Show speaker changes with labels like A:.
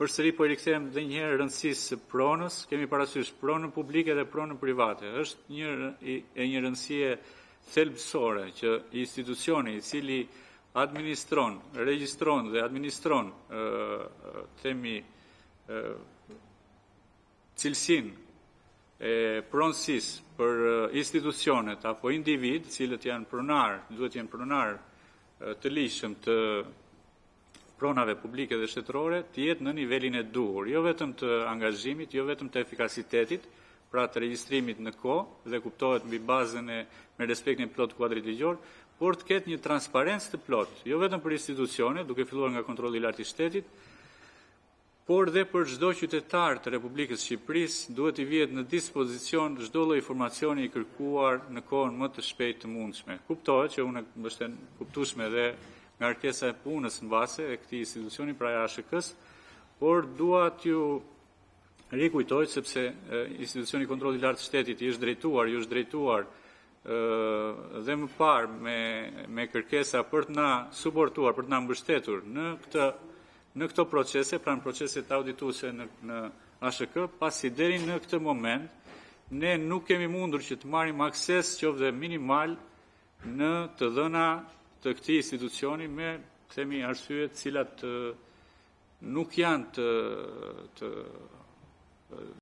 A: Përsëri po i rikthehem edhe një herë rëndësisë së pronës, kemi parasysh pronën publike dhe pronën private. Është një rëndësie thelbësore që institucioni i cili administron, regjistron dhe administron cilësinë e pronësisë për institucionet apo individ, cilët janë pronar, duhet janë pronar të ligjshëm të pronave publike dhe shtetërore, të jetë në nivelin e duhur, jo vetëm të angazhimit, jo vetëm të efikasitetit, pra të regjistrimit në kohë dhe kuptohet mbi bazën me respektin plot kuadrit ligjor, por të ketë një transparencë të plot, jo vetëm për institucione, duke filluar nga kontrolli i lartë i shtetit, por dhe për çdo qytetar të Republikës Shqipërisë duhet i vihet në dispozicion çdo lloj informacioni i kërkuar në kohën më të shpejtë të mundshme. Kuptohet që unë është kuptueshme dhe nga kërkesa e punës mbase e këtij institucioni pra ASHK-s, por dua t'ju rikujtoj sepse institucioni i kontrollit i lartë të shtetit ju është drejtuar dhe më parë me kërkesa për të na suportuar, për të na mbështetur në këto procese, pra në proceset audituese në ASHK, pasi deri në këtë moment ne nuk kemi mundur që të marrim akses qoftë minimal në të dhëna të këtij institucioni me themi arsye të cilat nuk janë të